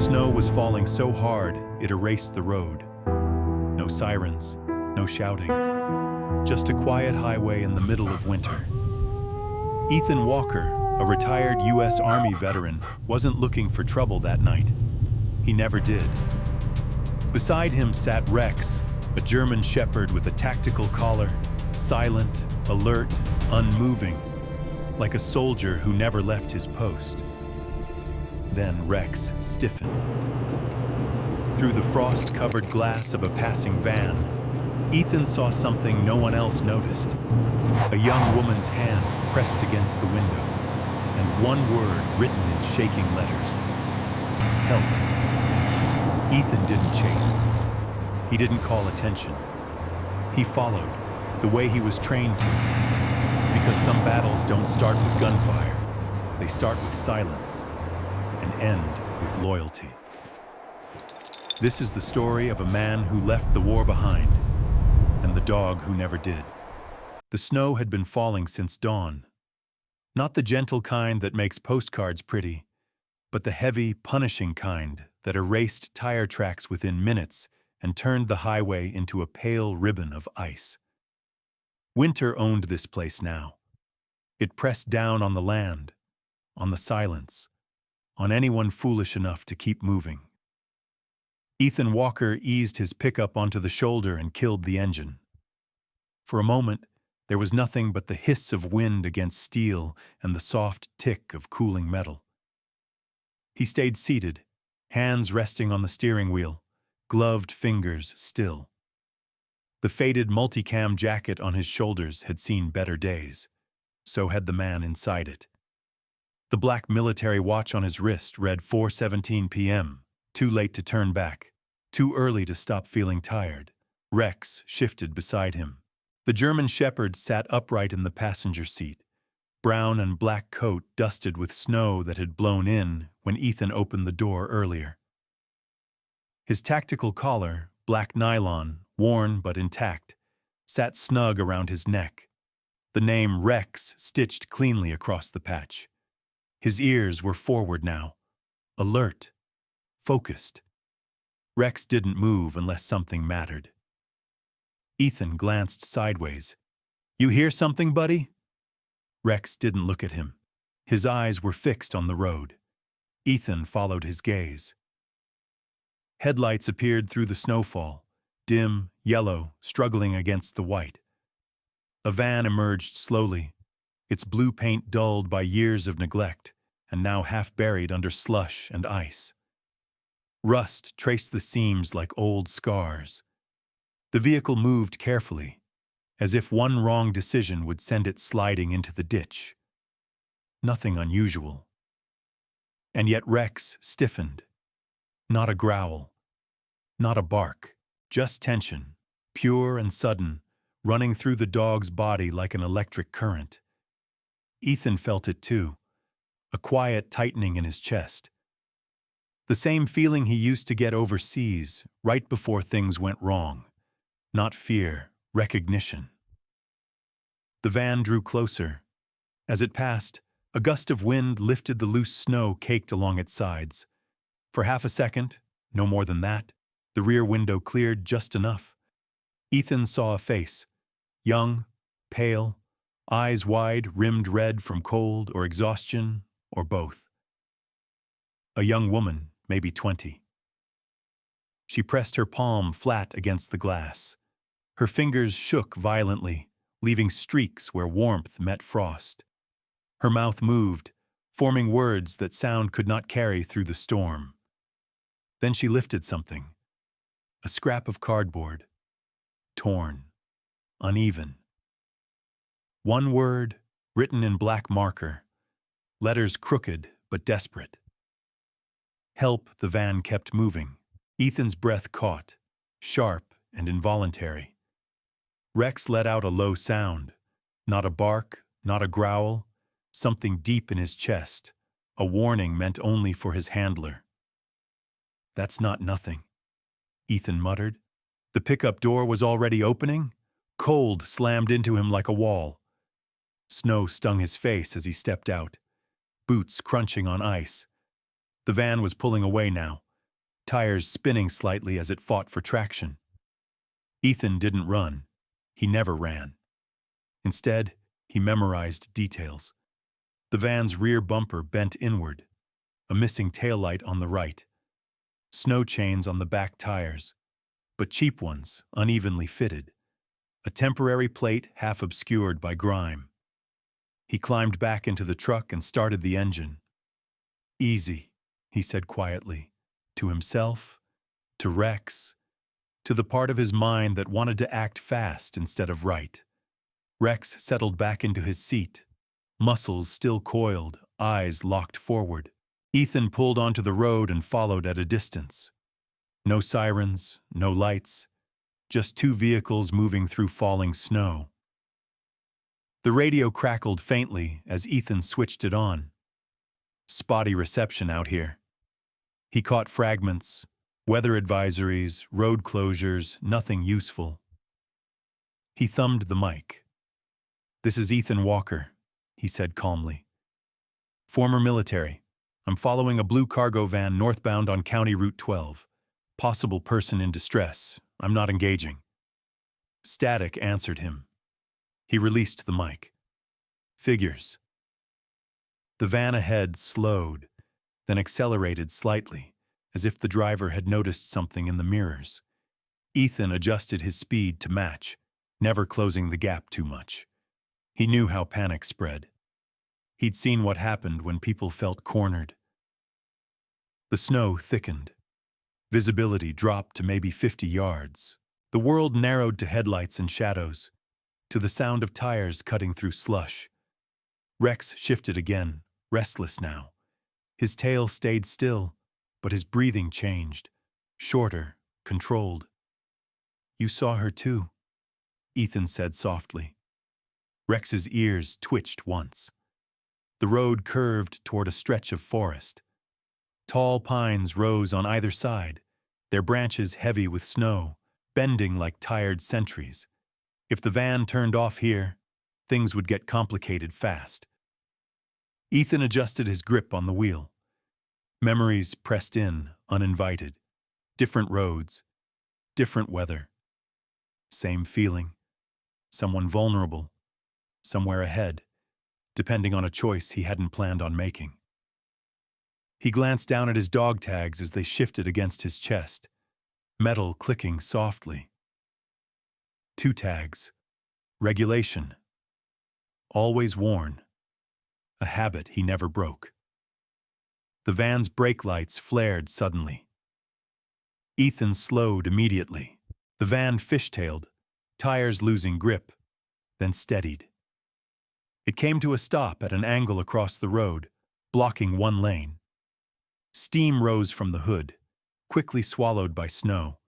snow was falling so hard it erased the road. No sirens, no shouting. Just a quiet highway in the middle of winter. Ethan Walker, a retired U.S. Army veteran, wasn't looking for trouble that night. He never did. Beside him sat Rex, a German shepherd with a tactical collar, silent, alert, unmoving, like a soldier who never left his post. Then Rex stiffened. Through the frost-covered glass of a passing van, Ethan saw something no one else noticed. A young woman's hand pressed against the window, and one word written in shaking letters. Help. Ethan didn't chase. He didn't call attention. He followed, the way he was trained to. Because some battles don't start with gunfire. They start with silence and end with loyalty. This is the story of a man who left the war behind and the dog who never did. The snow had been falling since dawn. Not the gentle kind that makes postcards pretty, but the heavy, punishing kind that erased tire tracks within minutes and turned the highway into a pale ribbon of ice. Winter owned this place now. It pressed down on the land, on the silence, on anyone foolish enough to keep moving. Ethan Walker eased his pickup onto the shoulder and killed the engine. For a moment, there was nothing but the hiss of wind against steel and the soft tick of cooling metal. He stayed seated, hands resting on the steering wheel, gloved fingers still. The faded multicam jacket on his shoulders had seen better days. So had the man inside it. The black military watch on his wrist read 4:17 p.m., too late to turn back, too early to stop feeling tired. Rex shifted beside him. The German shepherd sat upright in the passenger seat, brown and black coat dusted with snow that had blown in when Ethan opened the door earlier. His tactical collar, black nylon, worn but intact, sat snug around his neck, the name Rex stitched cleanly across the patch. His ears were forward now, alert, focused. Rex didn't move unless something mattered. Ethan glanced sideways. "You hear something, buddy?" Rex didn't look at him. His eyes were fixed on the road. Ethan followed his gaze. Headlights appeared through the snowfall, dim, yellow, struggling against the white. A van emerged slowly, its blue paint dulled by years of neglect and now half buried under slush and ice. Rust traced the seams like old scars. The vehicle moved carefully, as if one wrong decision would send it sliding into the ditch. Nothing unusual. And yet Rex stiffened. Not a growl, not a bark, just tension, pure and sudden, running through the dog's body like an electric current. Ethan felt it too, a quiet tightening in his chest. The same feeling he used to get overseas, right before things went wrong. Not fear, recognition. The van drew closer. As it passed, a gust of wind lifted the loose snow caked along its sides. For half a second, no more than that, the rear window cleared just enough. Ethan saw a face, young, pale, eyes wide, rimmed red from cold or exhaustion, or both. A young woman, maybe 20. She pressed her palm flat against the glass. Her fingers shook violently, leaving streaks where warmth met frost. Her mouth moved, forming words that sound could not carry through the storm. Then she lifted something, a scrap of cardboard, torn, uneven. One word, written in black marker, letters crooked but desperate. Help. The van kept moving. Ethan's breath caught, sharp and involuntary. Rex let out a low sound, not a bark, not a growl, something deep in his chest, a warning meant only for his handler. "That's not nothing," Ethan muttered. The pickup door was already opening. Cold slammed into him like a wall. Snow stung his face as he stepped out, boots crunching on ice. The van was pulling away now, tires spinning slightly as it fought for traction. Ethan didn't run. He never ran. Instead, he memorized details. The van's rear bumper bent inward, a missing taillight on the right, snow chains on the back tires, but cheap ones, unevenly fitted, a temporary plate half obscured by grime. He climbed back into the truck and started the engine. "Easy," he said quietly, to himself, to Rex, to the part of his mind that wanted to act fast instead of right. Rex settled back into his seat, muscles still coiled, eyes locked forward. Ethan pulled onto the road and followed at a distance. No sirens, no lights, just two vehicles moving through falling snow. The radio crackled faintly as Ethan switched it on. Spotty reception out here. He caught fragments, weather advisories, road closures, nothing useful. He thumbed the mic. "This is Ethan Walker," he said calmly. "Former military. I'm following a blue cargo van northbound on County Route 12. Possible person in distress. I'm not engaging." Static answered him. He released the mic. "Figures." The van ahead slowed, then accelerated slightly, as if the driver had noticed something in the mirrors. Ethan adjusted his speed to match, never closing the gap too much. He knew how panic spread. He'd seen what happened when people felt cornered. The snow thickened. Visibility dropped to maybe 50 yards. The world narrowed to headlights and shadows, to the sound of tires cutting through slush. Rex shifted again, restless now. His tail stayed still, but his breathing changed, shorter, controlled. "You saw her too," Ethan said softly. Rex's ears twitched once. The road curved toward a stretch of forest. Tall pines rose on either side, their branches heavy with snow, bending like tired sentries. If the van turned off here, things would get complicated fast. Ethan adjusted his grip on the wheel. Memories pressed in, uninvited. Different roads, different weather. Same feeling. Someone vulnerable, somewhere ahead, depending on a choice he hadn't planned on making. He glanced down at his dog tags as they shifted against his chest, metal clicking softly. 2 tags. Regulation. Always worn. A habit he never broke. The van's brake lights flared suddenly. Ethan slowed immediately. The van fishtailed, tires losing grip, then steadied. It came to a stop at an angle across the road, blocking one lane. Steam rose from the hood, quickly swallowed by snow.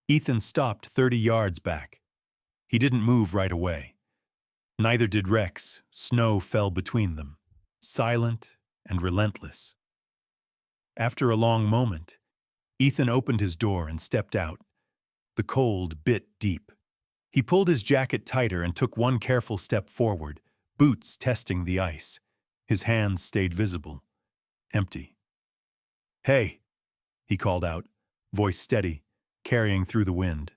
Ethan stopped 30 yards back. He didn't move right away. Neither did Rex. Snow fell between them, silent and relentless. After a long moment, Ethan opened his door and stepped out. The cold bit deep. He pulled his jacket tighter and took one careful step forward, boots testing the ice. His hands stayed visible, empty. "Hey," he called out, voice steady, carrying through the wind.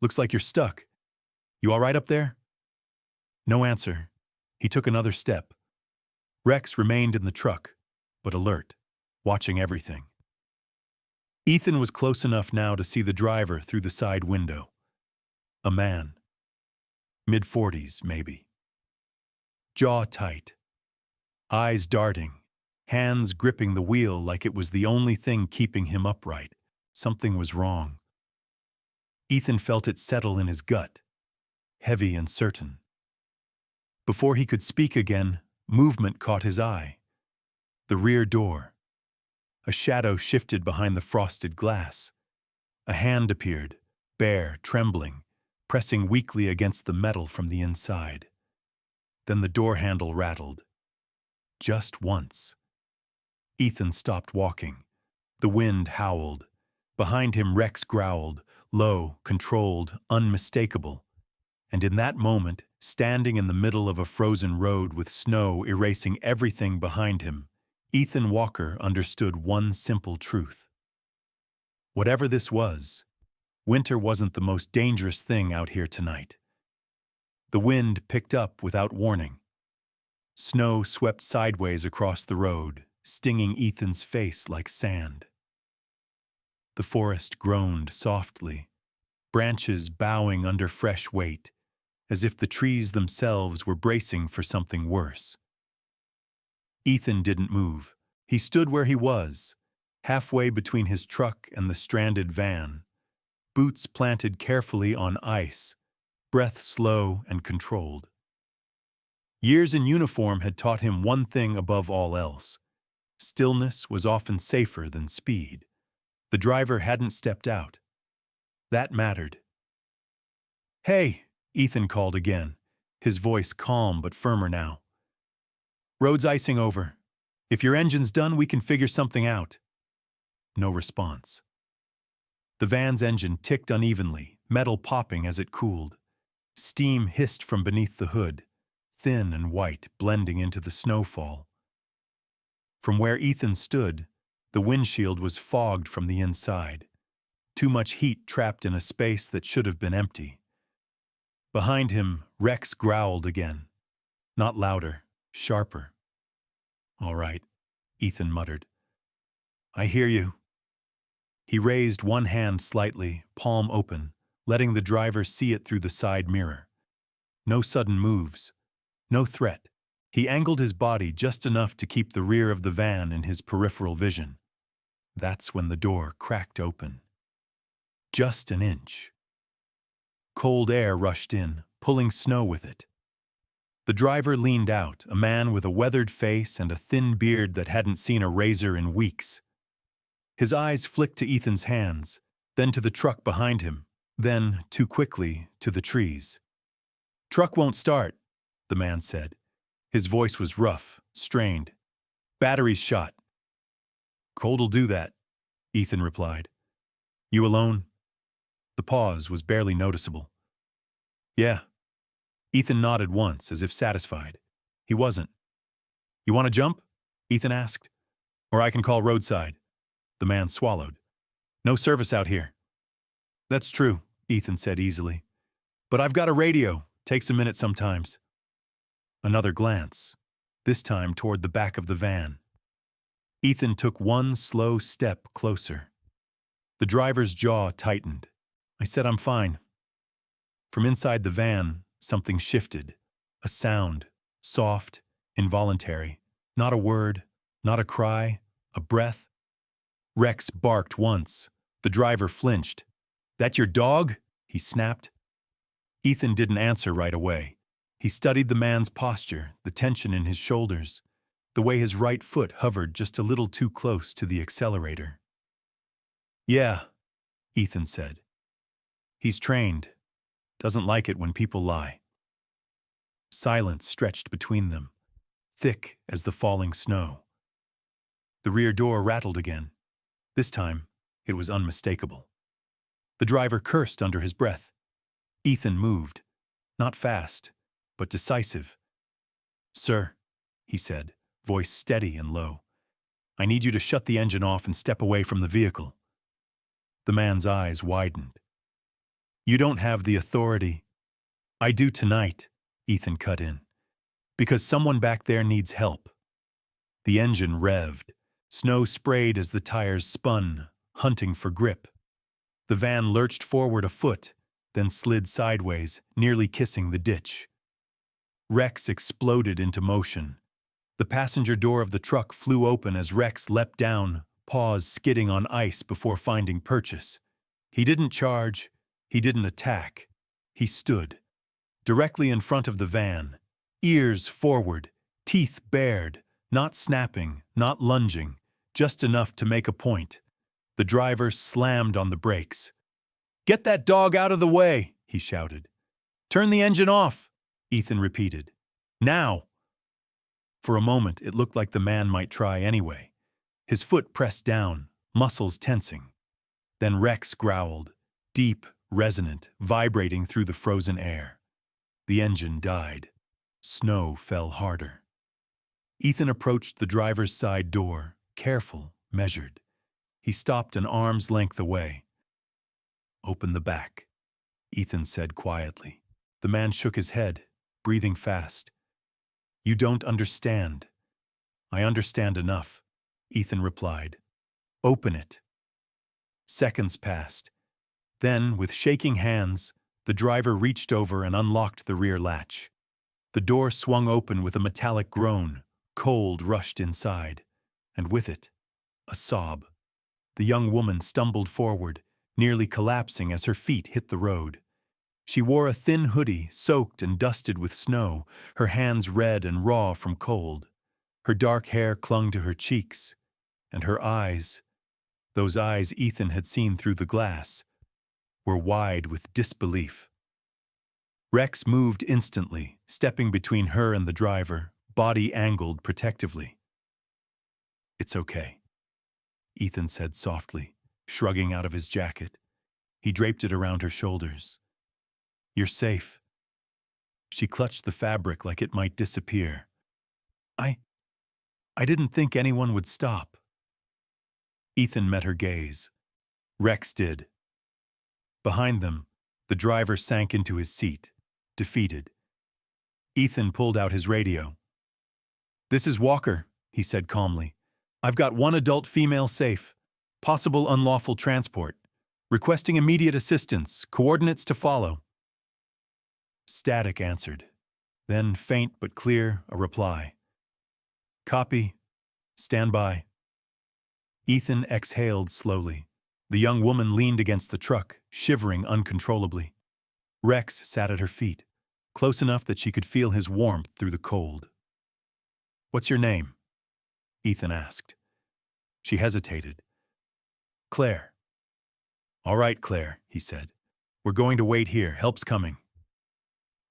"Looks like you're stuck. You all right up there?" No answer. He took another step. Rex remained in the truck, but alert, watching everything. Ethan was close enough now to see the driver through the side window. A man. Mid-40s, maybe. Jaw tight. Eyes darting. Hands gripping the wheel like it was the only thing keeping him upright. Something was wrong. Ethan felt it settle in his gut, heavy and certain. Before he could speak again, movement caught his eye. The rear door. A shadow shifted behind the frosted glass. A hand appeared, bare, trembling, pressing weakly against the metal from the inside. Then the door handle rattled. Just once. Ethan stopped walking. The wind howled. Behind him Rex growled, low, controlled, unmistakable. And in that moment, standing in the middle of a frozen road with snow erasing everything behind him, Ethan Walker understood one simple truth. Whatever this was, winter wasn't the most dangerous thing out here tonight. The wind picked up without warning. Snow swept sideways across the road, stinging Ethan's face like sand. The forest groaned softly, branches bowing under fresh weight, as if the trees themselves were bracing for something worse. Ethan didn't move. He stood where he was, halfway between his truck and the stranded van, boots planted carefully on ice, breath slow and controlled. Years in uniform had taught him one thing above all else. Stillness was often safer than speed. The driver hadn't stepped out. That mattered. "Hey," Ethan called again, his voice calm but firmer now. "Road's icing over. If your engine's done, we can figure something out." No response. The van's engine ticked unevenly, metal popping as it cooled. Steam hissed from beneath the hood, thin and white, blending into the snowfall. From where Ethan stood, the windshield was fogged from the inside. Too much heat trapped in a space that should have been empty. Behind him, Rex growled again. Not louder, sharper. "All right," Ethan muttered. "I hear you." He raised one hand slightly, palm open, letting the driver see it through the side mirror. No sudden moves. No threat. He angled his body just enough to keep the rear of the van in his peripheral vision. That's when the door cracked open. Just an inch. Cold air rushed in, pulling snow with it. The driver leaned out, a man with a weathered face and a thin beard that hadn't seen a razor in weeks. His eyes flicked to Ethan's hands, then to the truck behind him, then, too quickly, to the trees. "Truck won't start," the man said. His voice was rough, strained. "Battery's shot." "Cold'll do that," Ethan replied. "You alone?" The pause was barely noticeable. "Yeah." Ethan nodded once, as if satisfied. He wasn't. "You want to jump?" Ethan asked. "Or I can call roadside." The man swallowed. "No service out here." "That's true," Ethan said easily. "But I've got a radio. Takes a minute sometimes." Another glance, this time toward the back of the van. Ethan took one slow step closer. The driver's jaw tightened. "I said I'm fine." From inside the van, something shifted. A sound, soft, involuntary. Not a word, not a cry, a breath. Rex barked once. The driver flinched. "That your dog?" he snapped. Ethan didn't answer right away. He studied the man's posture, the tension in his shoulders, the way his right foot hovered just a little too close to the accelerator. "Yeah," Ethan said. "He's trained. Doesn't like it when people lie." Silence stretched between them, thick as the falling snow. The rear door rattled again. This time, it was unmistakable. The driver cursed under his breath. Ethan moved, not fast, but decisive. "Sir," he said, voice steady and low, "I need you to shut the engine off and step away from the vehicle." The man's eyes widened. "You don't have the authority." "I do tonight," Ethan cut in, "because someone back there needs help." The engine revved. Snow sprayed as the tires spun, hunting for grip. The van lurched forward a foot, then slid sideways, nearly kissing the ditch. Rex exploded into motion. The passenger door of the truck flew open as Rex leapt down, paws skidding on ice before finding purchase. He didn't charge. He didn't attack. He stood, directly in front of the van, ears forward, teeth bared, not snapping, not lunging, just enough to make a point. The driver slammed on the brakes. "Get that dog out of the way," he shouted. "Turn the engine off," Ethan repeated. "Now." For a moment, it looked like the man might try anyway. His foot pressed down, muscles tensing. Then Rex growled, deep, resonant, vibrating through the frozen air. The engine died. Snow fell harder. Ethan approached the driver's side door, careful, measured. He stopped an arm's length away. "Open the back," Ethan said quietly. The man shook his head, breathing fast. "You don't understand." "I understand enough," Ethan replied. "Open it." Seconds passed. Then, with shaking hands, the driver reached over and unlocked the rear latch. The door swung open with a metallic groan. Cold rushed inside, and with it, a sob. The young woman stumbled forward, nearly collapsing as her feet hit the road. She wore a thin hoodie, soaked and dusted with snow, her hands red and raw from cold. Her dark hair clung to her cheeks, and her eyes, those eyes Ethan had seen through the glass, were wide with disbelief. Rex moved instantly, stepping between her and the driver, body angled protectively. "It's okay," Ethan said softly, shrugging out of his jacket. He draped it around her shoulders. "You're safe." She clutched the fabric like it might disappear. I didn't think anyone would stop." Ethan met her gaze. Rex did. Behind them, the driver sank into his seat, defeated. Ethan pulled out his radio. "This is Walker," he said calmly. "I've got one adult female safe. Possible unlawful transport. Requesting immediate assistance. Coordinates to follow." Static answered. Then, faint but clear, a reply. "Copy. Stand by." Ethan exhaled slowly. The young woman leaned against the truck, shivering uncontrollably. Rex sat at her feet, close enough that she could feel his warmth through the cold. "What's your name?" Ethan asked. She hesitated. "Claire." "All right, Claire," he said. "We're going to wait here. Help's coming."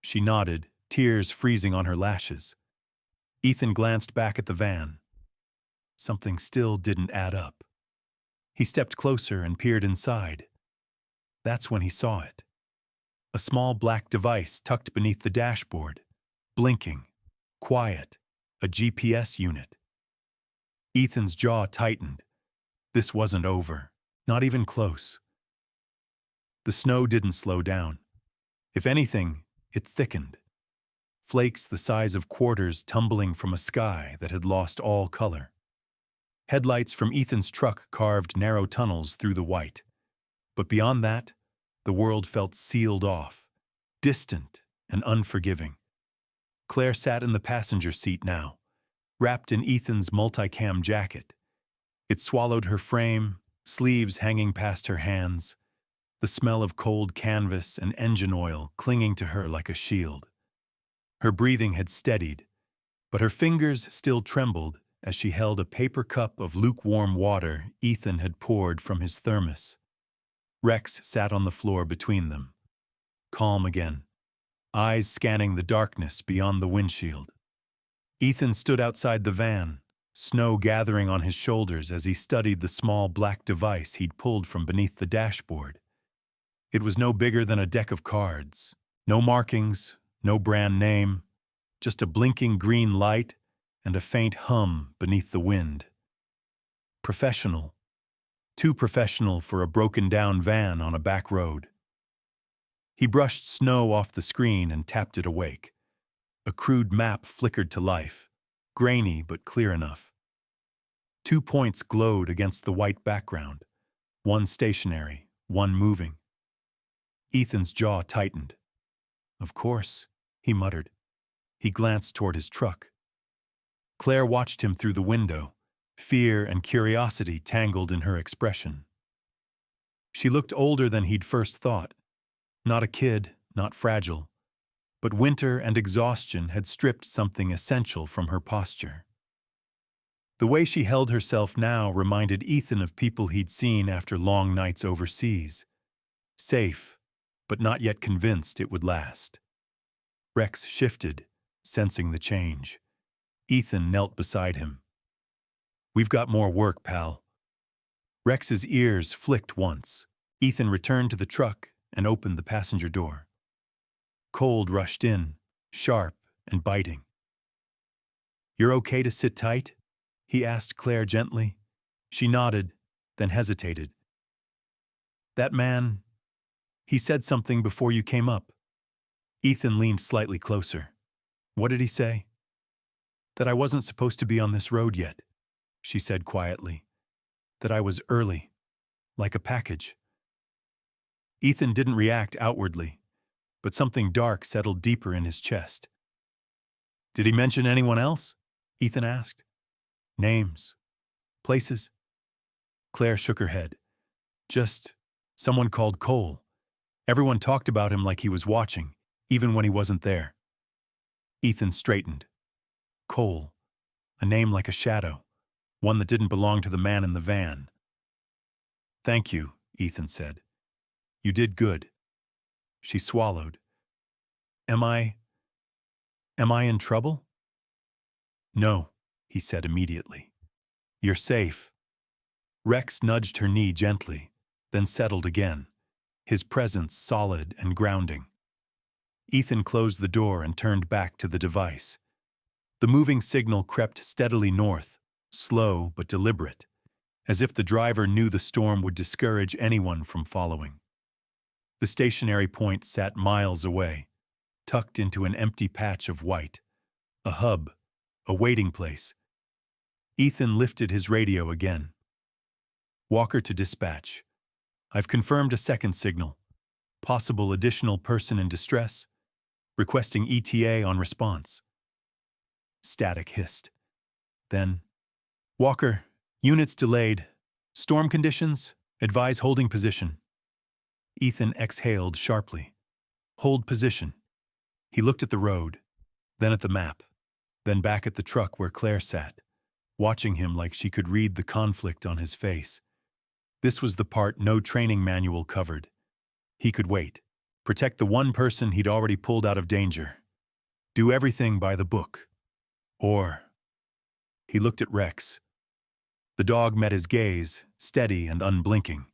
She nodded, tears freezing on her lashes. Ethan glanced back at the van. Something still didn't add up. He stepped closer and peered inside. That's when he saw it. A small black device tucked beneath the dashboard, blinking, quiet, a GPS unit. Ethan's jaw tightened. This wasn't over, not even close. The snow didn't slow down. If anything, it thickened. Flakes the size of quarters tumbling from a sky that had lost all color. Headlights from Ethan's truck carved narrow tunnels through the white. But beyond that, the world felt sealed off, distant and unforgiving. Claire sat in the passenger seat now, wrapped in Ethan's multicam jacket. It swallowed her frame, sleeves hanging past her hands, the smell of cold canvas and engine oil clinging to her like a shield. Her breathing had steadied, but her fingers still trembled as she held a paper cup of lukewarm water Ethan had poured from his thermos. Rex sat on the floor between them, calm again, eyes scanning the darkness beyond the windshield. Ethan stood outside the van, snow gathering on his shoulders as he studied the small black device he'd pulled from beneath the dashboard. It was no bigger than a deck of cards. No markings, no brand name, just a blinking green light and a faint hum beneath the wind. Professional. Too professional for a broken-down van on a back road. He brushed snow off the screen and tapped it awake. A crude map flickered to life, grainy but clear enough. 2 points glowed against the white background, one stationary, one moving. Ethan's jaw tightened. "Of course," he muttered. He glanced toward his truck. Claire watched him through the window, fear and curiosity tangled in her expression. She looked older than he'd first thought. Not a kid, not fragile. But winter and exhaustion had stripped something essential from her posture. The way she held herself now reminded Ethan of people he'd seen after long nights overseas. Safe, but not yet convinced it would last. Rex shifted, sensing the change. Ethan knelt beside him. "We've got more work, pal." Rex's ears flicked once. Ethan returned to the truck and opened the passenger door. Cold rushed in, sharp and biting. "You're okay to sit tight?" he asked Claire gently. She nodded, then hesitated. That man, he said something before you came up. Ethan leaned slightly closer. What did he say? That I wasn't supposed to be on this road yet, she said quietly. That I was early, like a package. Ethan didn't react outwardly, but something dark settled deeper in his chest. Did he mention anyone else? Ethan asked. Names, places? Claire shook her head. Just someone called Cole. Everyone talked about him like he was watching, even when he wasn't there. Ethan straightened. Cole, a name like a shadow, one that didn't belong to the man in the van. Thank you, Ethan said. You did good. She swallowed. Am I in trouble? No, he said immediately. You're safe. Rex nudged her knee gently, then settled again, his presence solid and grounding. Ethan closed the door and turned back to the device. The moving signal crept steadily north, slow but deliberate, as if the driver knew the storm would discourage anyone from following. The stationary point sat miles away, tucked into an empty patch of white, a hub, a waiting place. Ethan lifted his radio again. Walker to dispatch. I've confirmed a second signal. Possible additional person in distress. Requesting ETA on response. Static hissed. Then, Walker, units delayed. Storm conditions, advise holding position. Ethan exhaled sharply. Hold position. He looked at the road, then at the map, then back at the truck where Claire sat, watching him like she could read the conflict on his face. This was the part no training manual covered. He could wait, protect the one person he'd already pulled out of danger, do everything by the book. Or, he looked at Rex. The dog met his gaze, steady and unblinking,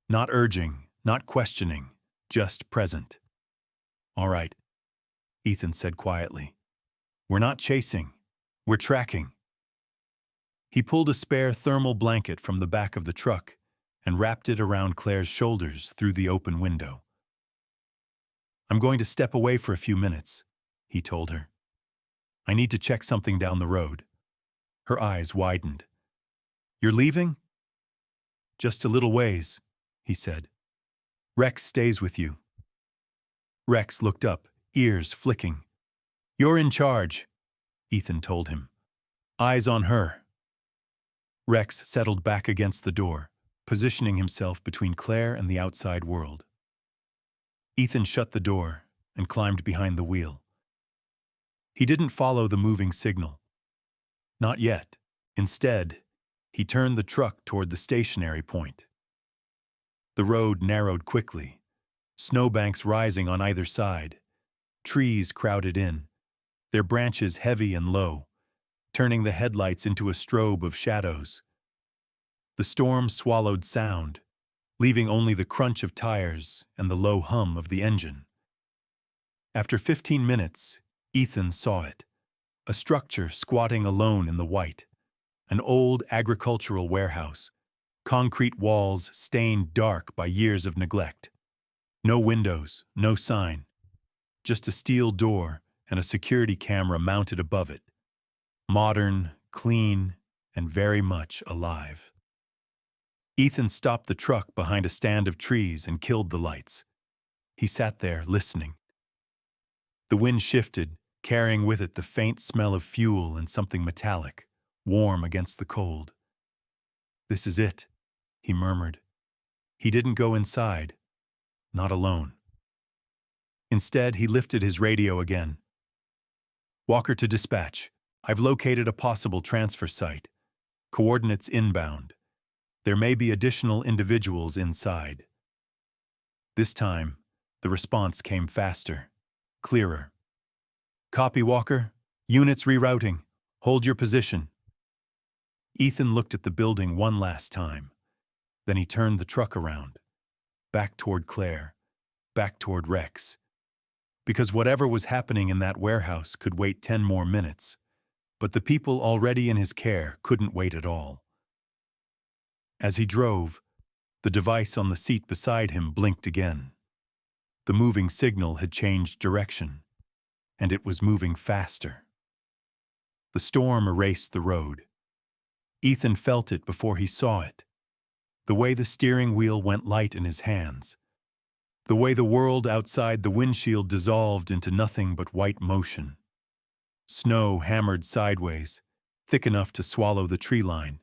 not urging, not questioning, just present. All right, Ethan said quietly. We're not chasing, we're tracking. He pulled a spare thermal blanket from the back of the truck and wrapped it around Claire's shoulders through the open window. I'm going to step away for a few minutes, he told her. I need to check something down the road. Her eyes widened. You're leaving? Just a little ways, he said. Rex stays with you. Rex looked up, ears flicking. You're in charge, Ethan told him. Eyes on her. Rex settled back against the door, positioning himself between Claire and the outside world. Ethan shut the door and climbed behind the wheel. He didn't follow the moving signal. Not yet. Instead, he turned the truck toward the stationary point. The road narrowed quickly, snowbanks rising on either side, trees crowded in, their branches heavy and low, turning the headlights into a strobe of shadows. The storm swallowed sound, leaving only the crunch of tires and the low hum of the engine. After 15 minutes, Ethan saw it, a structure squatting alone in the white, an old agricultural warehouse, concrete walls stained dark by years of neglect. No windows, no sign, just a steel door and a security camera mounted above it. Modern, clean, and very much alive. Ethan stopped the truck behind a stand of trees and killed the lights. He sat there, listening. The wind shifted, carrying with it the faint smell of fuel and something metallic, warm against the cold. This is it, he murmured. He didn't go inside, not alone. Instead, he lifted his radio again. Walker to dispatch. I've located a possible transfer site. Coordinates inbound. There may be additional individuals inside. This time, the response came faster, clearer. Copy, Walker. Units rerouting. Hold your position. Ethan looked at the building one last time. Then he turned the truck around, back toward Claire, back toward Rex. Because whatever was happening in that warehouse could wait 10 more minutes, but the people already in his care couldn't wait at all. As he drove, the device on the seat beside him blinked again. The moving signal had changed direction, and it was moving faster. The storm erased the road. Ethan felt it before he saw it. The way the steering wheel went light in his hands. The way the world outside the windshield dissolved into nothing but white motion. Snow hammered sideways, thick enough to swallow the tree line.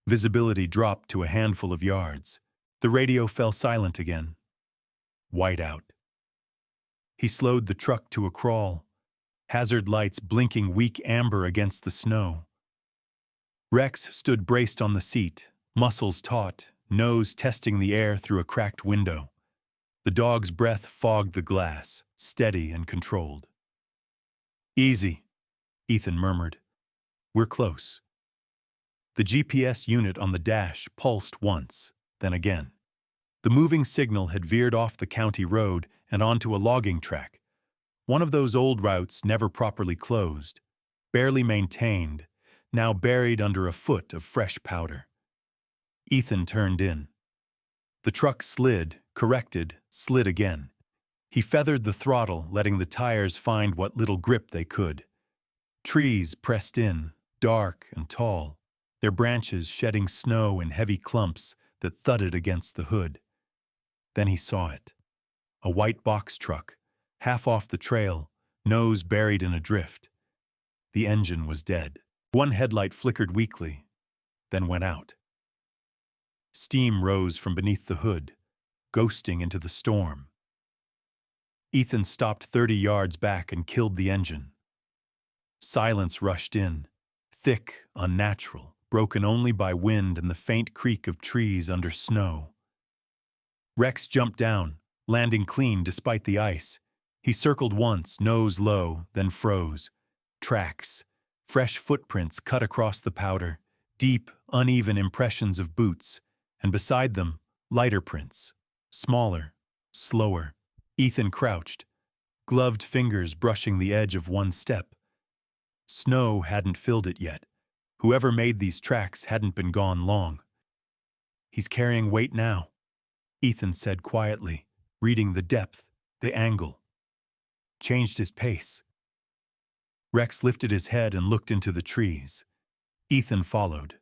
Visibility dropped to a handful of yards. The radio fell silent again. White out. He slowed the truck to a crawl, hazard lights blinking weak amber against the snow. Rex stood braced on the seat, muscles taut, nose testing the air through a cracked window. The dog's breath fogged the glass, steady and controlled. "Easy," Ethan murmured. "We're close." The GPS unit on the dash pulsed once, then again. The moving signal had veered off the county road and onto a logging track, one of those old routes never properly closed, barely maintained, now buried under a foot of fresh powder. Ethan turned in. The truck slid, corrected, slid again. He feathered the throttle, letting the tires find what little grip they could. Trees pressed in, dark and tall, their branches shedding snow in heavy clumps that thudded against the hood. Then he saw it. A white box truck, half off the trail, nose buried in a drift. The engine was dead. One headlight flickered weakly, then went out. Steam rose from beneath the hood, ghosting into the storm. Ethan stopped 30 yards back and killed the engine. Silence rushed in, thick, unnatural, broken only by wind and the faint creak of trees under snow. Rex jumped down, landing clean despite the ice. He circled once, nose low, then froze. Tracks. Fresh footprints cut across the powder, deep, uneven impressions of boots, and beside them, lighter prints, smaller, slower. Ethan crouched, gloved fingers brushing the edge of one step. Snow hadn't filled it yet. Whoever made these tracks hadn't been gone long. "He's carrying weight now," Ethan said quietly, reading the depth, the angle. Changed his pace. Rex lifted his head and looked into the trees. Ethan followed.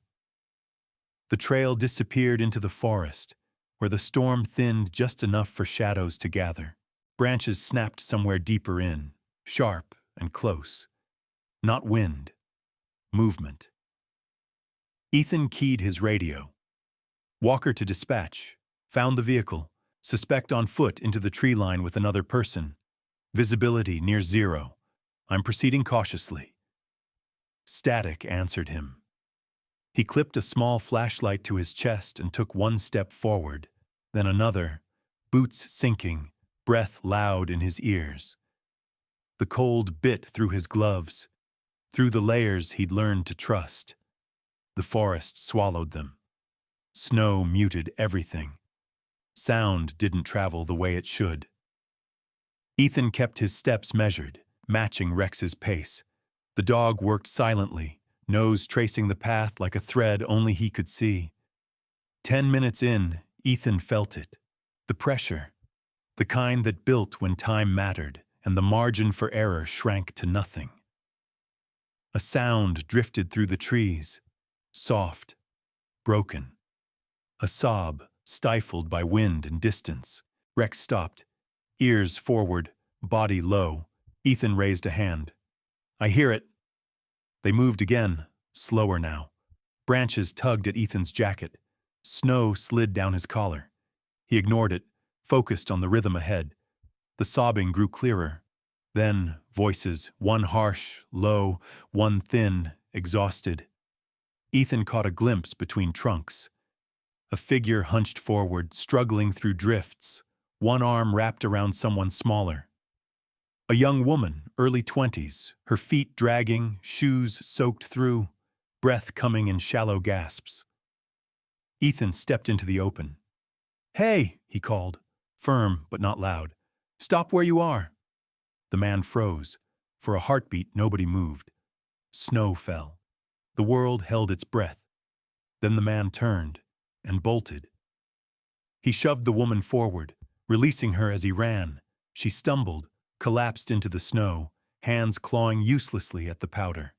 The trail disappeared into the forest, where the storm thinned just enough for shadows to gather. Branches snapped somewhere deeper in, sharp and close. Not wind, movement. Ethan keyed his radio. "Walker to dispatch. Found the vehicle. Suspect on foot into the tree line with another person. Visibility near zero. I'm proceeding cautiously." Static answered him. He clipped a small flashlight to his chest and took one step forward, then another, boots sinking, breath loud in his ears. The cold bit through his gloves, through the layers he'd learned to trust. The forest swallowed them. Snow muted everything. Sound didn't travel the way it should. Ethan kept his steps measured, matching Rex's pace. The dog worked silently, nose tracing the path like a thread only he could see. 10 minutes in, Ethan felt it. The pressure. The kind that built when time mattered, and the margin for error shrank to nothing. A sound drifted through the trees. Soft. Broken. A sob, stifled by wind and distance. Rex stopped. Ears forward, body low. Ethan raised a hand. "I hear it." They moved again, slower now. Branches tugged at Ethan's jacket. Snow slid down his collar. He ignored it, focused on the rhythm ahead. The sobbing grew clearer. Then, voices, one harsh, low, one thin, exhausted. Ethan caught a glimpse between trunks. A figure hunched forward, struggling through drifts, one arm wrapped around someone smaller. A young woman, early 20s, her feet dragging, shoes soaked through, breath coming in shallow gasps. Ethan stepped into the open. "Hey," he called, firm but not loud. "Stop where you are." The man froze. For a heartbeat, nobody moved. Snow fell. The world held its breath. Then the man turned, and bolted. He shoved the woman forward, releasing her as he ran. She stumbled, collapsed into the snow, hands clawing uselessly at the powder.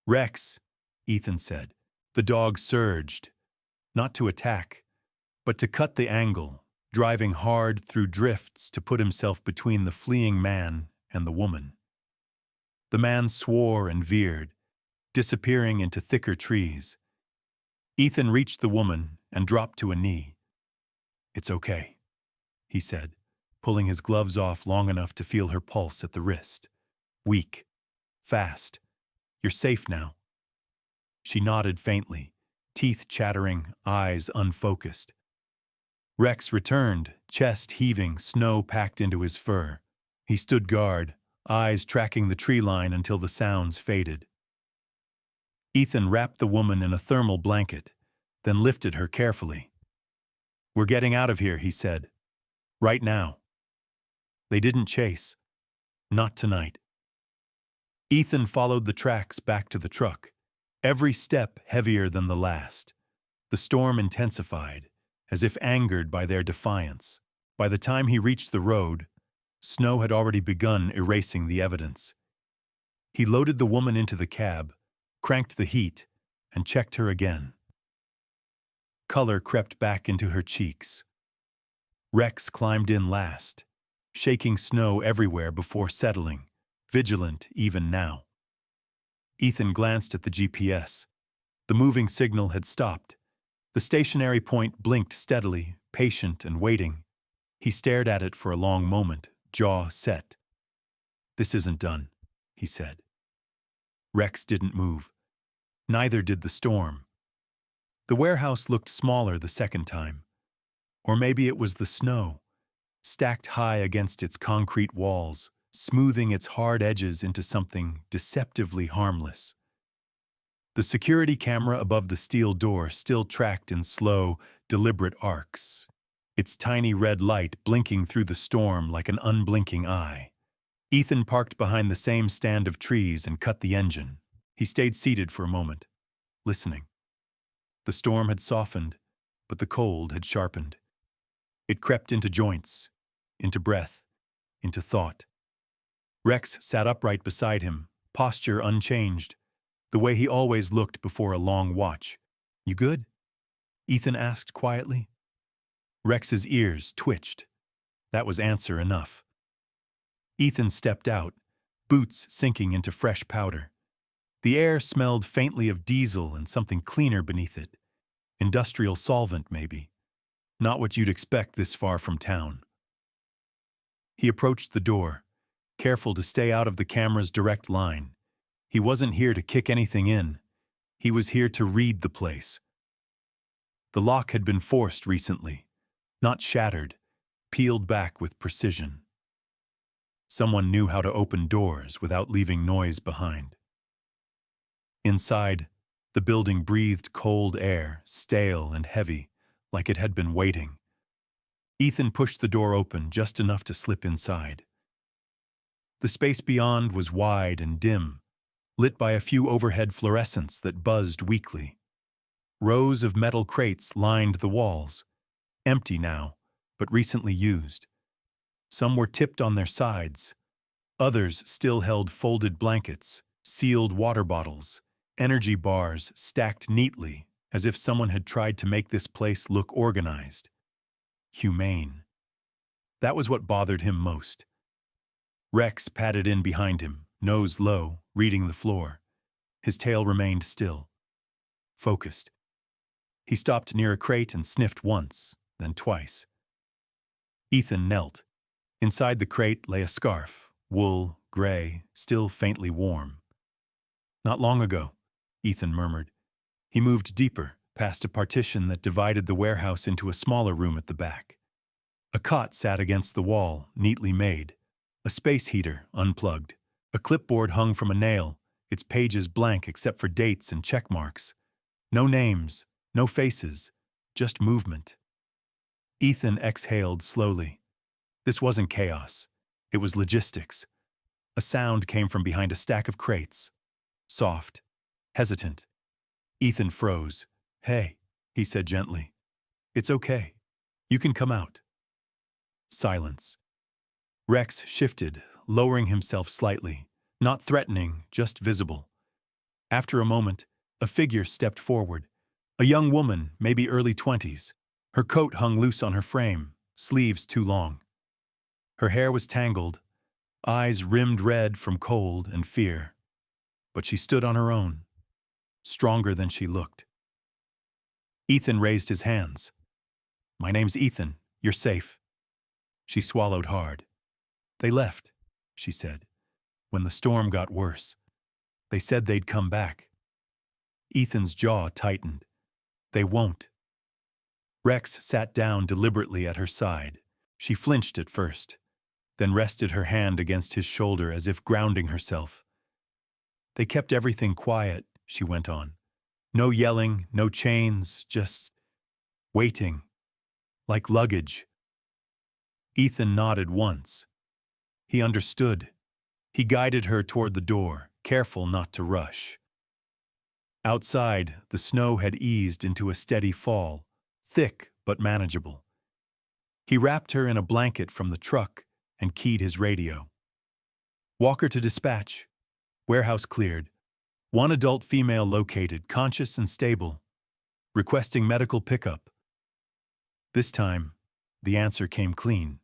"Rex," Ethan said. The dog surged, not to attack, but to cut the angle, driving hard through drifts to put himself between the fleeing man and the woman. The man swore and veered, disappearing into thicker trees. Ethan reached the woman and dropped to a knee. "It's okay," he said, pulling his gloves off long enough to feel her pulse at the wrist. "Weak. Fast. You're safe now." She nodded faintly, teeth chattering, eyes unfocused. Rex returned, chest heaving, snow packed into his fur. He stood guard, eyes tracking the tree line until the sounds faded. Ethan wrapped the woman in a thermal blanket, then lifted her carefully. "We're getting out of here," he said. "Right now." They didn't chase. Not tonight. Ethan followed the tracks back to the truck, every step heavier than the last. The storm intensified, as if angered by their defiance. By the time he reached the road, snow had already begun erasing the evidence. He loaded the woman into the cab, cranked the heat, and checked her again. Color crept back into her cheeks. Rex climbed in last, shaking snow everywhere before settling, vigilant even now. Ethan glanced at the GPS. The moving signal had stopped. The stationary point blinked steadily, patient and waiting. He stared at it for a long moment, jaw set. "This isn't done," he said. Rex didn't move. Neither did the storm. The warehouse looked smaller the second time. Or maybe it was the snow, stacked high against its concrete walls, smoothing its hard edges into something deceptively harmless. The security camera above the steel door still tracked in slow, deliberate arcs, its tiny red light blinking through the storm like an unblinking eye. Ethan parked behind the same stand of trees and cut the engine. He stayed seated for a moment, listening. The storm had softened, but the cold had sharpened. It crept into joints, into breath, into thought. Rex sat upright beside him, posture unchanged, the way he always looked before a long watch. "You good?" Ethan asked quietly. Rex's ears twitched. That was answer enough. Ethan stepped out, boots sinking into fresh powder. The air smelled faintly of diesel and something cleaner beneath it. Industrial solvent, maybe. Not what you'd expect this far from town. He approached the door, careful to stay out of the camera's direct line. He wasn't here to kick anything in. He was here to read the place. The lock had been forced recently, not shattered, peeled back with precision. Someone knew how to open doors without leaving noise behind. Inside, the building breathed cold air, stale and heavy, like it had been waiting. Ethan pushed the door open just enough to slip inside. The space beyond was wide and dim, lit by a few overhead fluorescents that buzzed weakly. Rows of metal crates lined the walls, empty now, but recently used. Some were tipped on their sides. Others still held folded blankets, sealed water bottles, energy bars stacked neatly, as if someone had tried to make this place look organized. Humane. That was what bothered him most. Rex padded in behind him, nose low, reading the floor. His tail remained still, focused. He stopped near a crate and sniffed once, then twice. Ethan knelt. Inside the crate lay a scarf, wool, gray, still faintly warm. "Not long ago," Ethan murmured. He moved deeper, past a partition that divided the warehouse into a smaller room at the back. A cot sat against the wall, neatly made. A space heater, unplugged. A clipboard hung from a nail, its pages blank except for dates and check marks. No names, no faces, just movement. Ethan exhaled slowly. This wasn't chaos. It was logistics. A sound came from behind a stack of crates. Soft, hesitant. Ethan froze. "Hey," he said gently. It's okay. You can come out. Silence. Rex shifted, lowering himself slightly, not threatening, just visible. After a moment, a figure stepped forward. A young woman, maybe early 20s. Her coat hung loose on her frame, sleeves too long. Her hair was tangled, eyes rimmed red from cold and fear. But she stood on her own, stronger than she looked. Ethan raised his hands. My name's Ethan. You're safe. She swallowed hard. They left, she said, when the storm got worse. They said they'd come back. Ethan's jaw tightened. They won't. Rex sat down deliberately at her side. She flinched at first, then rested her hand against his shoulder as if grounding herself. They kept everything quiet, she went on. No yelling, no chains, just waiting, like luggage. Ethan nodded once. He understood. He guided her toward the door, careful not to rush. Outside, the snow had eased into a steady fall, thick but manageable. He wrapped her in a blanket from the truck and keyed his radio. Walker to dispatch. Warehouse cleared. One adult female located, conscious and stable. Requesting medical pickup. This time, the answer came clean.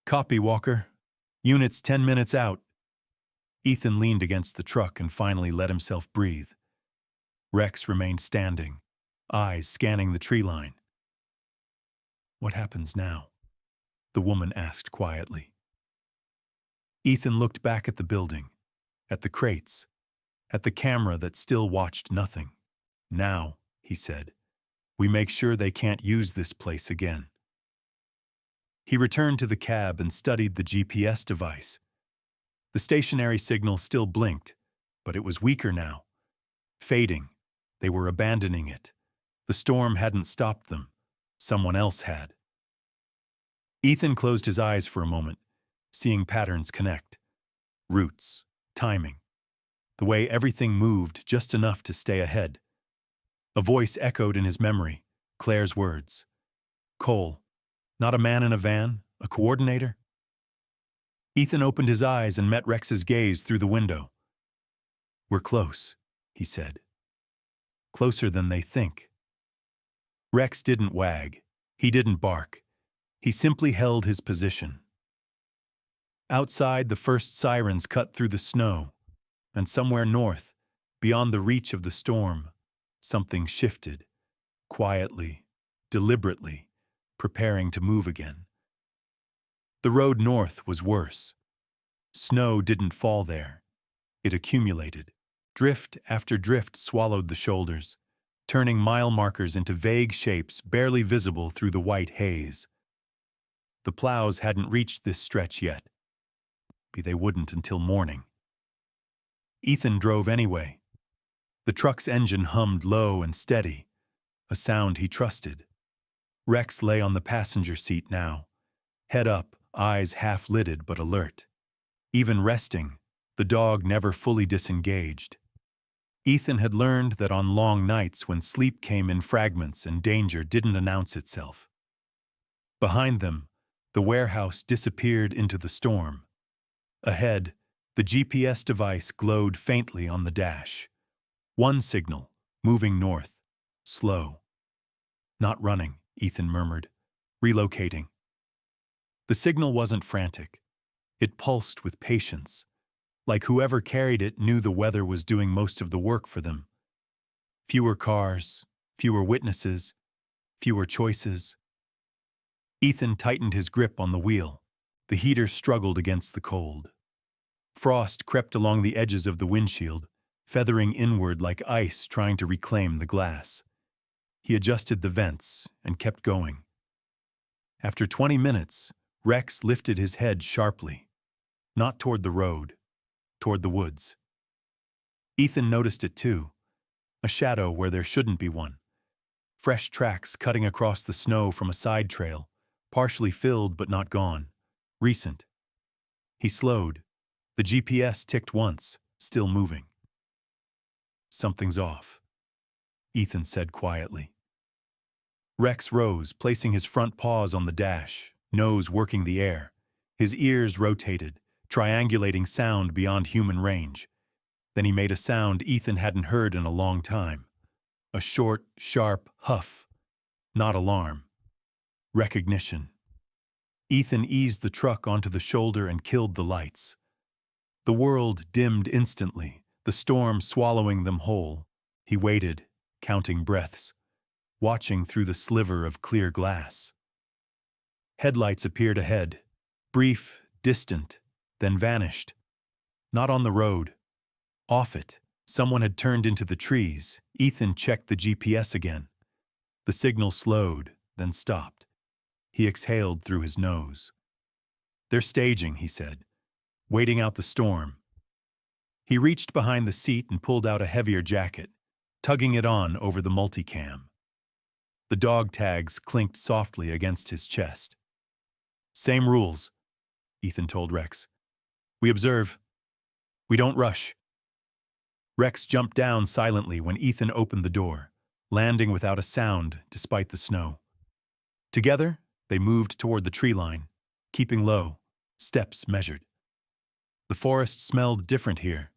Copy, Walker. Units 10 minutes out. Ethan leaned against the truck and finally let himself breathe. Rex remained standing, eyes scanning the tree line. What happens now? The woman asked quietly. Ethan looked back at the building, at the crates, at the camera that still watched nothing. Now, he said, we make sure they can't use this place again. He returned to the cab and studied the GPS device. The stationary signal still blinked, but it was weaker now. Fading. They were abandoning it. The storm hadn't stopped them. Someone else had. Ethan closed his eyes for a moment, seeing patterns connect. Routes, timing. The way everything moved just enough to stay ahead. A voice echoed in his memory, Claire's words. Cole, not a man in a van, a coordinator? Ethan opened his eyes and met Rex's gaze through the window. We're close, he said. Closer than they think. Rex didn't wag. He didn't bark. He simply held his position. Outside, the first sirens cut through the snow, and somewhere north, beyond the reach of the storm, something shifted, quietly, deliberately, preparing to move again. The road north was worse. Snow didn't fall there. It accumulated. Drift after drift swallowed the shoulders, turning mile markers into vague shapes barely visible through the white haze. The plows hadn't reached this stretch yet. They wouldn't until morning. Ethan drove anyway. The truck's engine hummed low and steady, a sound he trusted. Rex lay on the passenger seat now, head up, eyes half-lidded but alert. Even resting, the dog never fully disengaged. Ethan had learned that on long nights when sleep came in fragments and danger didn't announce itself. Behind them, the warehouse disappeared into the storm. Ahead, the GPS device glowed faintly on the dash. One signal, moving north, slow. Not running, Ethan murmured, relocating. The signal wasn't frantic. It pulsed with patience, like whoever carried it knew the weather was doing most of the work for them. Fewer cars, fewer witnesses, fewer choices. Ethan tightened his grip on the wheel. The heater struggled against the cold. Frost crept along the edges of the windshield, feathering inward like ice trying to reclaim the glass. He adjusted the vents and kept going. After 20 minutes, Rex lifted his head sharply, not toward the road, toward the woods. Ethan noticed it too, a shadow where there shouldn't be one. Fresh tracks cutting across the snow from a side trail, partially filled but not gone, recent. He slowed. The GPS ticked once, still moving. Something's off, Ethan said quietly. Rex rose, placing his front paws on the dash, nose working the air. His ears rotated, triangulating sound beyond human range. Then he made a sound Ethan hadn't heard in a long time. A short, sharp huff. Not alarm. Recognition. Ethan eased the truck onto the shoulder and killed the lights. The world dimmed instantly, the storm swallowing them whole. He waited, counting breaths, watching through the sliver of clear glass. Headlights appeared ahead, brief, distant, then vanished. Not on the road. Off it, someone had turned into the trees. Ethan checked the GPS again. The signal slowed, then stopped. He exhaled through his nose. "They're staging," he said, waiting out the storm. He reached behind the seat and pulled out a heavier jacket, tugging it on over the multicam. The dog tags clinked softly against his chest. "Same rules," Ethan told Rex. "We observe. We don't rush." Rex jumped down silently when Ethan opened the door, landing without a sound despite the snow. Together, they moved toward the tree line, keeping low, steps measured. The forest smelled different here.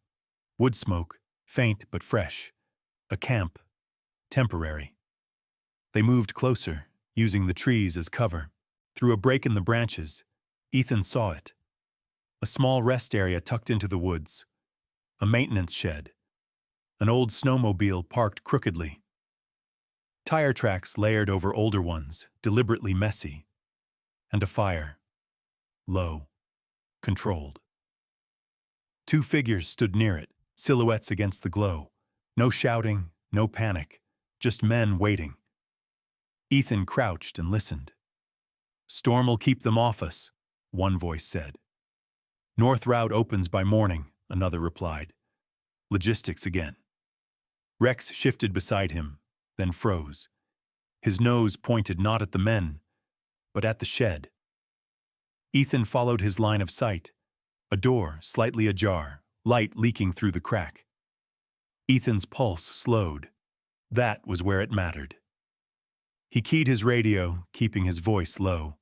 Wood smoke, faint but fresh. A camp, temporary. They moved closer, using the trees as cover. Through a break in the branches, Ethan saw it. A small rest area tucked into the woods. A maintenance shed. An old snowmobile parked crookedly. Tire tracks layered over older ones, deliberately messy. And a fire. Low. Controlled. Two figures stood near it, silhouettes against the glow. No shouting, no panic, just men waiting. Ethan crouched and listened. "Storm'll keep them off us," one voice said. "North route opens by morning," another replied. Logistics again. Rex shifted beside him, then froze. His nose pointed not at the men, but at the shed. Ethan followed his line of sight. A door slightly ajar, light leaking through the crack. Ethan's pulse slowed. That was where it mattered. He keyed his radio, keeping his voice low.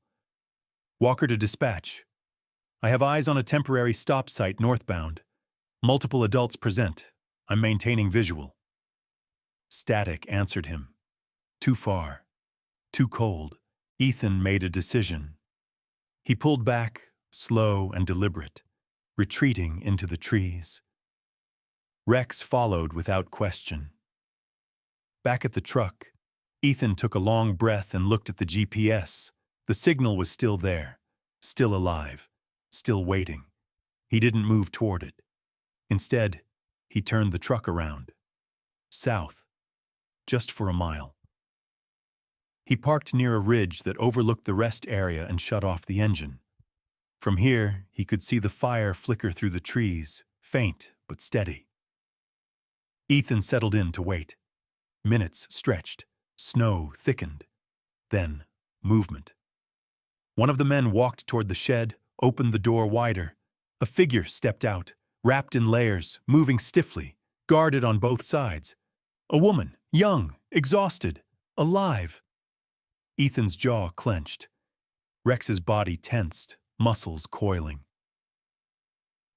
"Walker to dispatch. I have eyes on a temporary stop site northbound. Multiple adults present. I'm maintaining visual." Static answered him. Too far. Too cold. Ethan made a decision. He pulled back, slow and deliberate, retreating into the trees. Rex followed without question. Back at the truck, Ethan took a long breath and looked at the GPS. The signal was still there, still alive, still waiting. He didn't move toward it. Instead, he turned the truck around. South. Just for a mile. He parked near a ridge that overlooked the rest area and shut off the engine. From here, he could see the fire flicker through the trees, faint but steady. Ethan settled in to wait. Minutes stretched. Snow thickened. Then, movement. One of the men walked toward the shed, opened the door wider. A figure stepped out, wrapped in layers, moving stiffly, guarded on both sides. A woman, young, exhausted, alive. Ethan's jaw clenched. Rex's body tensed, muscles coiling.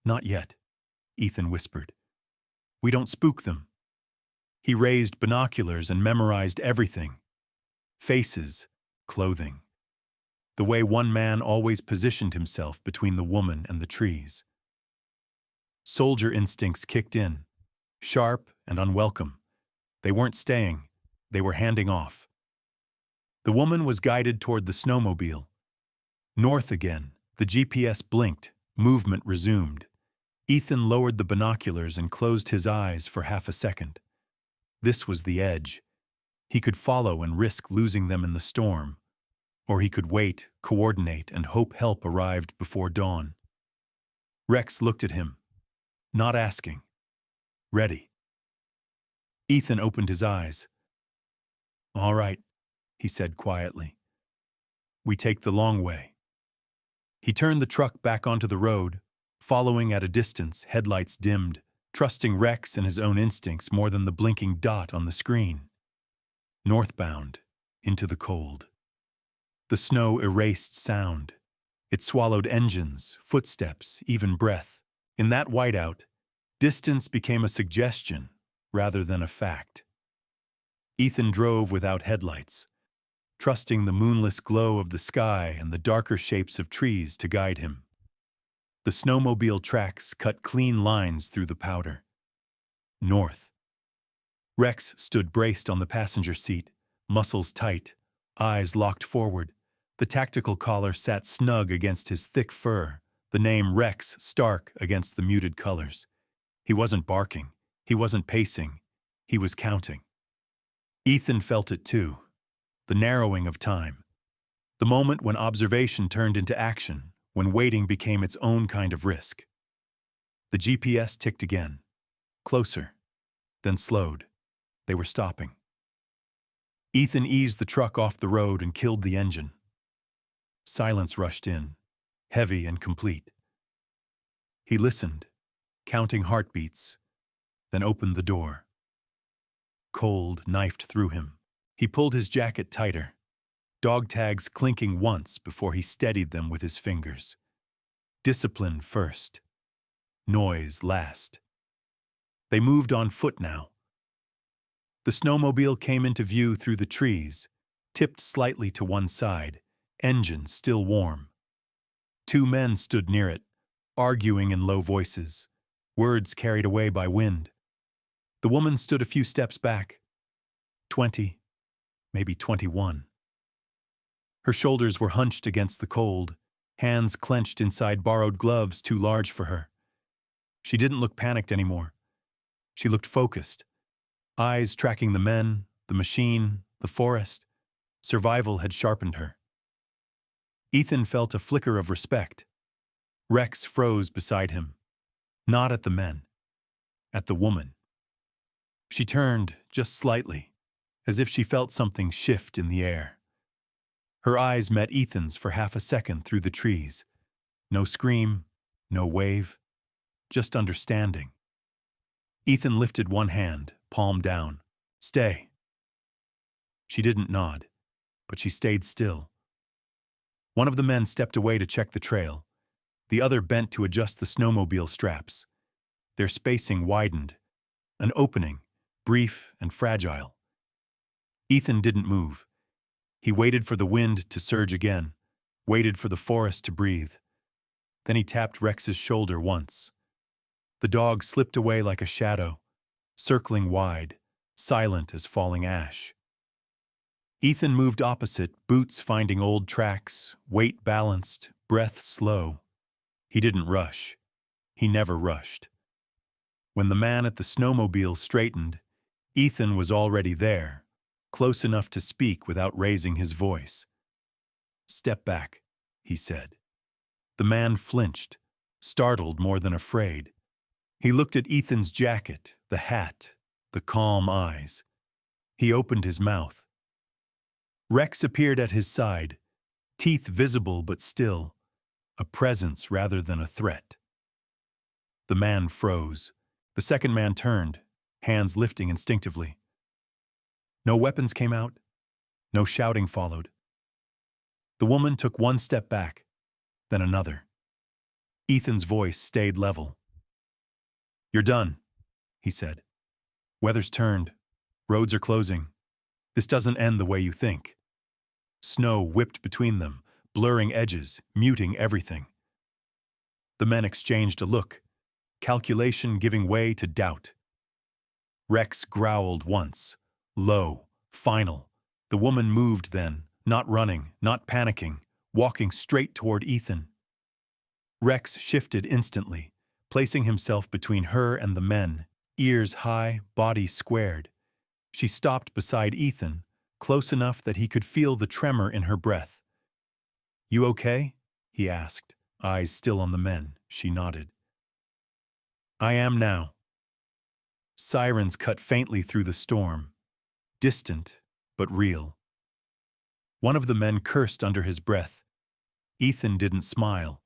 "Not yet," Ethan whispered. "We don't spook them." He raised binoculars and memorized everything. Faces, clothing. The way one man always positioned himself between the woman and the trees. Soldier instincts kicked in, sharp and unwelcome. They weren't staying, they were handing off. The woman was guided toward the snowmobile. North again, the GPS blinked, movement resumed. Ethan lowered the binoculars and closed his eyes for half a second. This was the edge. He could follow and risk losing them in the storm. Or he could wait, coordinate, and hope help arrived before dawn. Rex looked at him, not asking. Ready. Ethan opened his eyes. "All right," he said quietly. "We take the long way." He turned the truck back onto the road, following at a distance, headlights dimmed, trusting Rex and his own instincts more than the blinking dot on the screen. Northbound, into the cold. The snow erased sound. It swallowed engines, footsteps, even breath. In that whiteout, distance became a suggestion rather than a fact. Ethan drove without headlights, trusting the moonless glow of the sky and the darker shapes of trees to guide him. The snowmobile tracks cut clean lines through the powder. North. Rex stood braced on the passenger seat, muscles tight, eyes locked forward. The tactical collar sat snug against his thick fur, the name Rex stark against the muted colors. He wasn't barking, he wasn't pacing, he was counting. Ethan felt it too, the narrowing of time. The moment when observation turned into action, when waiting became its own kind of risk. The GPS ticked again, closer, then slowed. They were stopping. Ethan eased the truck off the road and killed the engine. Silence rushed in, heavy and complete. He listened, counting heartbeats, then opened the door. Cold knifed through him. He pulled his jacket tighter, dog tags clinking once before he steadied them with his fingers. Discipline first, noise last. They moved on foot now. The snowmobile came into view through the trees, tipped slightly to one side, engine still warm. Two men stood near it, arguing in low voices, words carried away by wind. The woman stood a few steps back, 20, maybe 21. Her shoulders were hunched against the cold, hands clenched inside borrowed gloves too large for her. She didn't look panicked anymore. She looked focused, eyes tracking the men, the machine, the forest. Survival had sharpened her. Ethan felt a flicker of respect. Rex froze beside him, not at the men, at the woman. She turned just slightly, as if she felt something shift in the air. Her eyes met Ethan's for half a second through the trees. No scream, no wave, just understanding. Ethan lifted one hand, palm down. Stay. She didn't nod, but she stayed still. One of the men stepped away to check the trail. The other bent to adjust the snowmobile straps. Their spacing widened. An opening, brief and fragile. Ethan didn't move. He waited for the wind to surge again, waited for the forest to breathe. Then he tapped Rex's shoulder once. The dog slipped away like a shadow, circling wide, silent as falling ash. Ethan moved opposite, boots finding old tracks, weight balanced, breath slow. He didn't rush. He never rushed. When the man at the snowmobile straightened, Ethan was already there, close enough to speak without raising his voice. "Step back," he said. The man flinched, startled more than afraid. He looked at Ethan's jacket, the hat, the calm eyes. He opened his mouth. Rex appeared at his side, teeth visible but still, a presence rather than a threat. The man froze. The second man turned, hands lifting instinctively. No weapons came out. No shouting followed. The woman took one step back, then another. Ethan's voice stayed level. "You're done," he said. "Weather's turned. Roads are closing. This doesn't end the way you think." Snow whipped between them, blurring edges, muting everything. The men exchanged a look, calculation giving way to doubt. Rex growled once, low, final. The woman moved then, not running, not panicking, walking straight toward Ethan. Rex shifted instantly, placing himself between her and the men, ears high, body squared. She stopped beside Ethan, close enough that he could feel the tremor in her breath. "You okay?" he asked, eyes still on the men. She nodded. "I am now." Sirens cut faintly through the storm, distant but real. One of the men cursed under his breath. Ethan didn't smile.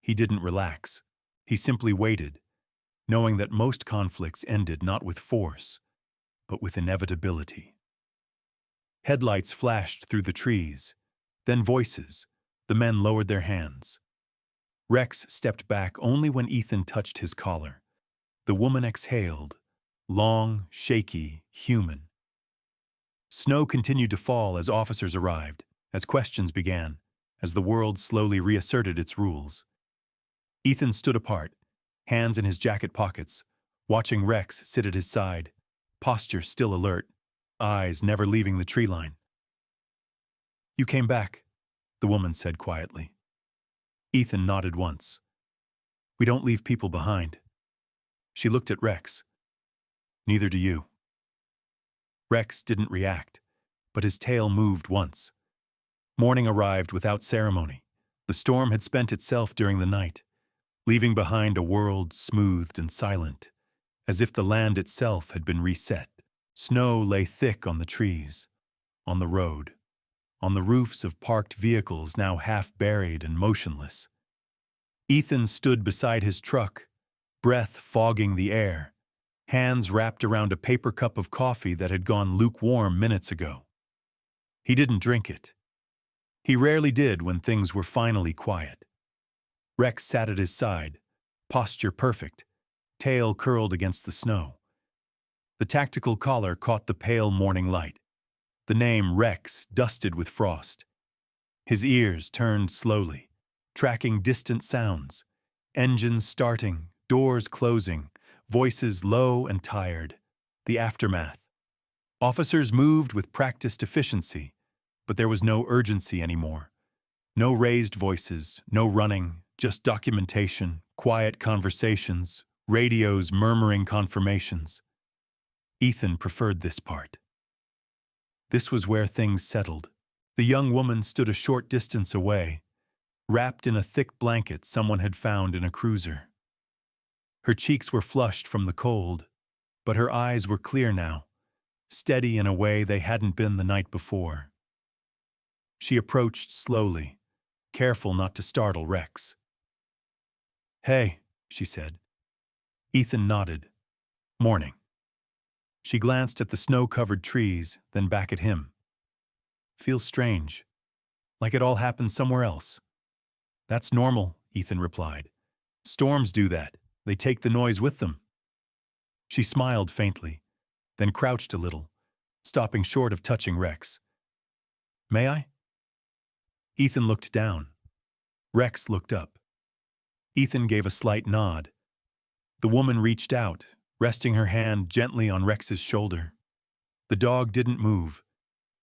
He didn't relax. He simply waited, knowing that most conflicts ended not with force, but with inevitability. Headlights flashed through the trees. Then voices. The men lowered their hands. Rex stepped back only when Ethan touched his collar. The woman exhaled. Long, shaky, human. Snow continued to fall as officers arrived, as questions began, as the world slowly reasserted its rules. Ethan stood apart, hands in his jacket pockets, watching Rex sit at his side, posture still alert, eyes never leaving the tree line. "You came back," the woman said quietly. Ethan nodded once. "We don't leave people behind." She looked at Rex. "Neither do you." Rex didn't react, but his tail moved once. Morning arrived without ceremony. The storm had spent itself during the night, leaving behind a world smoothed and silent, as if the land itself had been reset. Snow lay thick on the trees, on the road, on the roofs of parked vehicles now half buried and motionless. Ethan stood beside his truck, breath fogging the air, hands wrapped around a paper cup of coffee that had gone lukewarm minutes ago. He didn't drink it. He rarely did when things were finally quiet. Rex sat at his side, posture perfect, tail curled against the snow. The tactical collar caught the pale morning light. The name Rex dusted with frost. His ears turned slowly, tracking distant sounds. Engines starting, doors closing, voices low and tired. The aftermath. Officers moved with practiced efficiency, but there was no urgency anymore. No raised voices, no running, just documentation, quiet conversations, radios murmuring confirmations. Ethan preferred this part. This was where things settled. The young woman stood a short distance away, wrapped in a thick blanket someone had found in a cruiser. Her cheeks were flushed from the cold, but her eyes were clear now, steady in a way they hadn't been the night before. She approached slowly, careful not to startle Rex. "Hey," she said. Ethan nodded. "Morning." She glanced at the snow-covered trees, then back at him. "Feels strange, like it all happened somewhere else." "That's normal," Ethan replied. "Storms do that. They take the noise with them." She smiled faintly, then crouched a little, stopping short of touching Rex. "May I?" Ethan looked down. Rex looked up. Ethan gave a slight nod. The woman reached out, resting her hand gently on Rex's shoulder. The dog didn't move,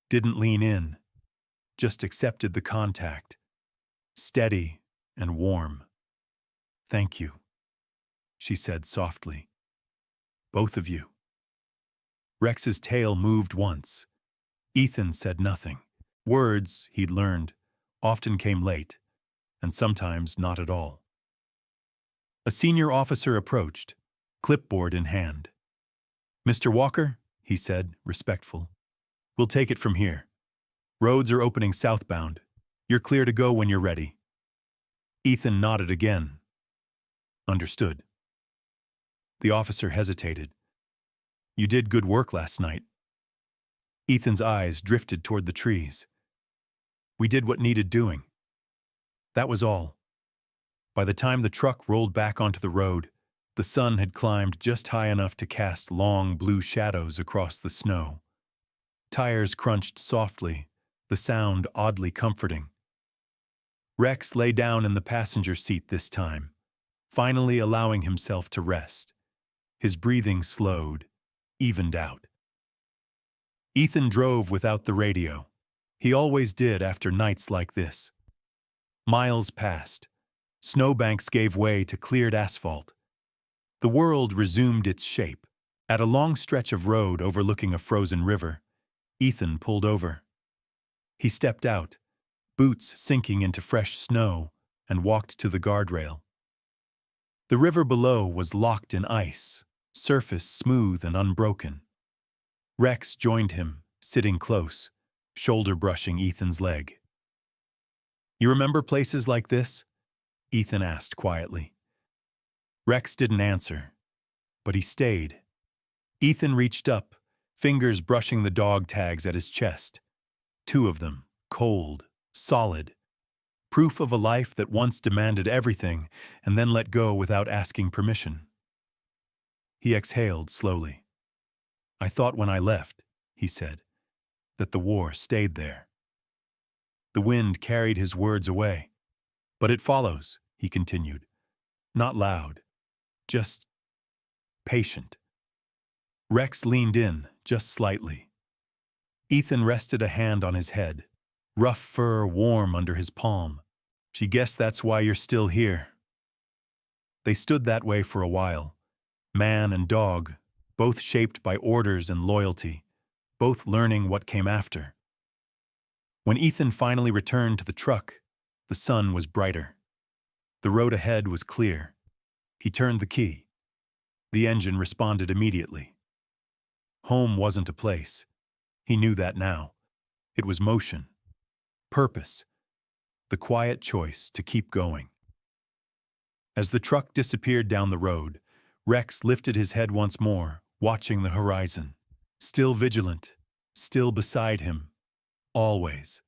didn't lean in, just accepted the contact. Steady and warm. "Thank you," she said softly. "Both of you." Rex's tail moved once. Ethan said nothing. Words, he'd learned, often came late, and sometimes not at all. A senior officer approached, clipboard in hand. "Mr. Walker," he said, respectful. "We'll take it from here. Roads are opening southbound. You're clear to go when you're ready." Ethan nodded again. "Understood." The officer hesitated. "You did good work last night." Ethan's eyes drifted toward the trees. "We did what needed doing. That was all." By the time the truck rolled back onto the road, the sun had climbed just high enough to cast long blue shadows across the snow. Tires crunched softly, the sound oddly comforting. Rex lay down in the passenger seat this time, finally allowing himself to rest. His breathing slowed, evened out. Ethan drove without the radio. He always did after nights like this. Miles passed. Snowbanks gave way to cleared asphalt. The world resumed its shape. At a long stretch of road overlooking a frozen river, Ethan pulled over. He stepped out, boots sinking into fresh snow, and walked to the guardrail. The river below was locked in ice, surface smooth and unbroken. Rex joined him, sitting close, shoulder brushing Ethan's leg. "You remember places like this?" Ethan asked quietly. Rex didn't answer, but he stayed. Ethan reached up, fingers brushing the dog tags at his chest. Two of them, cold, solid, proof of a life that once demanded everything and then let go without asking permission. He exhaled slowly. I thought when I left, he said, that the war stayed there. The wind carried his words away. But it follows, he continued. Not loud, just patient. Rex leaned in, just slightly. Ethan rested a hand on his head, rough fur warm under his palm. She guessed that's why you're still here. They stood that way for a while, man and dog, both shaped by orders and loyalty, both learning what came after. When Ethan finally returned to the truck, the sun was brighter. The road ahead was clear. He turned the key. The engine responded immediately. Home wasn't a place. He knew that now. It was motion, purpose, the quiet choice to keep going. As the truck disappeared down the road, Rex lifted his head once more, watching the horizon. Still vigilant, still beside him, always.